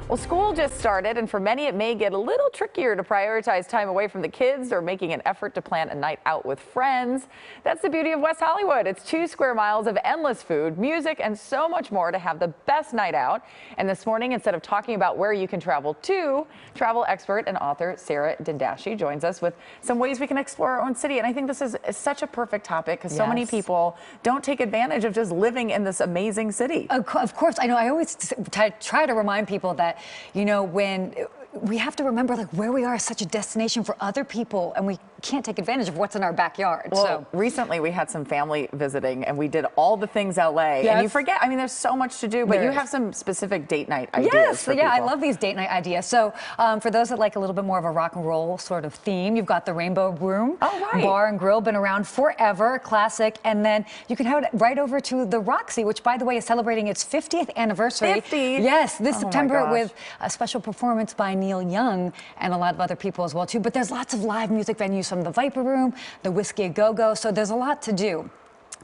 Well, school just started, and for many, it may get a little trickier to prioritize time away from the kids or making an effort to plan a night out with friends. That's the beauty of West Hollywood. It's 2 square miles of endless food, music, and so much more to have the best night out. And this morning, instead of talking about where you can travel to, travel expert and author Sarah Dandashy joins us with some ways we can explore our own city. And I think this is such a perfect topic because so many people don't take advantage of just living in this amazing city. Of course, I know. I always try to remind people that, you know, when we have to remember like where we are is such a destination for other people, and we can't take advantage of what's in our backyard. Well, so recently we had some family visiting and we did all the things LA. Yes. And you forget, I mean, there's so much to do, but you have some specific date night ideas. Yes, for yeah, I people. love these date night ideas. So for those that like a little bit more of a rock and roll sort of theme, you've got the Rainbow Room Bar and Grill, been around forever, classic. And then you can head right over to the Roxy, which by the way is celebrating its 50th anniversary. 50? Yes, this September with a special performance by Neil Young and a lot of other people as well too. But there's lots of live music venues from the Viper Room, the Whiskey A Go-Go, so there's a lot to do.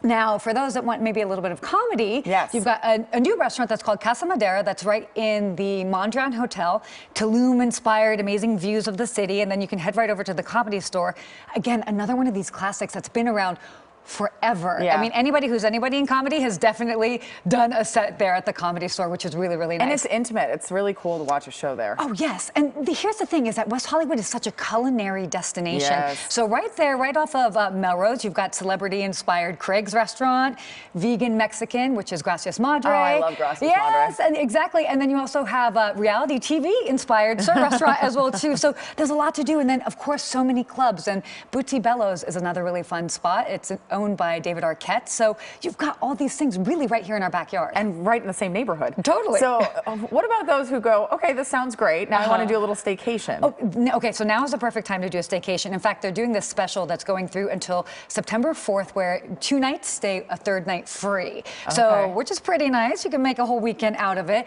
Now, for those that want maybe a little bit of comedy, you've got a new restaurant that's called Casa Madera that's right in the Mondrian Hotel. Tulum-inspired, amazing views of the city, and then you can head right over to the Comedy Store. Again, another one of these classics that's been around forever. I mean, anybody who's anybody in comedy has definitely done a set there at the Comedy Store, which is really, really nice. And it's intimate. It's really cool to watch a show there. Oh, yes. And here's the thing is that West Hollywood is such a culinary destination. So right there, right off of Melrose, you've got celebrity-inspired Craig's Restaurant, vegan Mexican, which is Gracias Madre. Oh, I love Gracias Madre. Yes, and exactly. And then you also have reality TV-inspired Sir Restaurant as well, too. So there's a lot to do. And then, of course, so many clubs. And Bootsy Bellows is another really fun spot. It's owned by David Arquette. So you've got all these things really right here in our backyard. And right in the same neighborhood. Totally. So what about those who go, okay, this sounds great. Now I want to do a little staycation. Oh, okay, so now is the perfect time to do a staycation. In fact, they're doing this special that's going through until September 4th, where 2 nights stay, a 3rd night free. So, which is pretty nice. You can make a whole weekend out of it.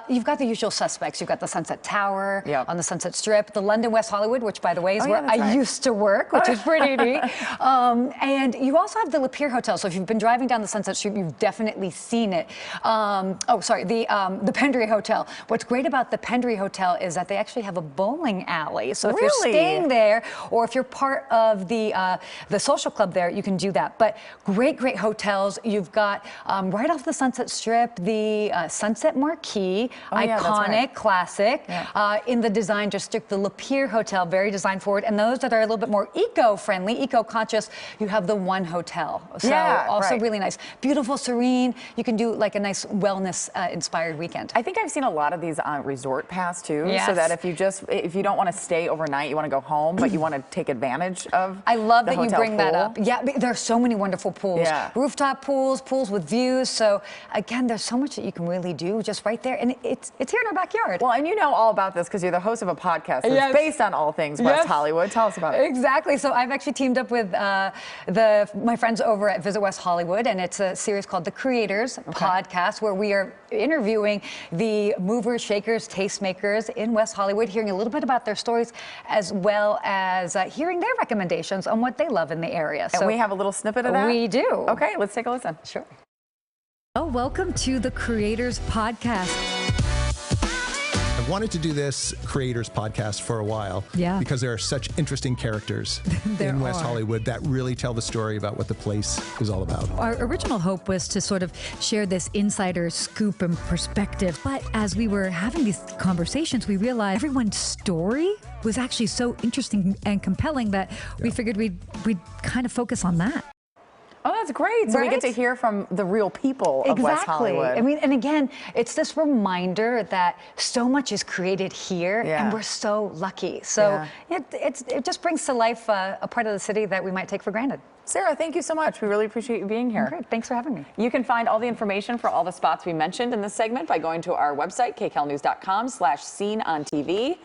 You've got the usual suspects. You've got the Sunset Tower on the Sunset Strip, the London West Hollywood, which by the way is where I used to work, which is pretty neat. And you also have the Pier Hotel. So if you've been driving down the Sunset Strip, you've definitely seen it. The Pendry Hotel. What's great about the Pendry Hotel is that they actually have a bowling alley. So if you're staying there, or if you're part of the social club there, you can do that. But great hotels. You've got right off the Sunset Strip, the Sunset Marquee, iconic, classic. In the design district, the Pier Hotel, very design forward. And those that are a little bit more eco-friendly, eco-conscious, you have the One Hotel. So also really nice. Beautiful, serene. You can do like a nice wellness inspired weekend. I think I've seen a lot of these on Resort Pass too. So that if you don't want to stay overnight, you want to go home, but you want to take advantage of I love the that you bring that up. Yeah, there are so many wonderful pools. Rooftop pools, pools with views. So again, there's so much that you can really do just right there. And it's here in our backyard. Well, and you know all about this because you're the host of a podcast that's based on all things West Hollywood. Tell us about it. Exactly. So I've actually teamed up with my friends over at Visit West Hollywood, and it's a series called The Creators Podcast, where we are interviewing the movers, shakers, tastemakers in West Hollywood, hearing a little bit about their stories, as well as hearing their recommendations on what they love in the area. And we have a little snippet of that? We do. Okay, let's take a listen. Sure. Oh, welcome to The Creators Podcast. I've wanted to do this Creators Podcast for a while because there are such interesting characters in West Hollywood that really tell the story about what the place is all about. Our original hope was to sort of share this insider scoop and perspective, but as we were having these conversations, we realized everyone's story was actually so interesting and compelling that we figured we'd kind of focus on that. Oh, that's great. So we get to hear from the real people of West Hollywood. I mean, and again, it's this reminder that so much is created here, and we're so lucky. So it just brings to life a part of the city that we might take for granted. Sarah, thank you so much. We really appreciate you being here. Great. Thanks for having me. You can find all the information for all the spots we mentioned in this segment by going to our website, kcalnews.com/sceneontv.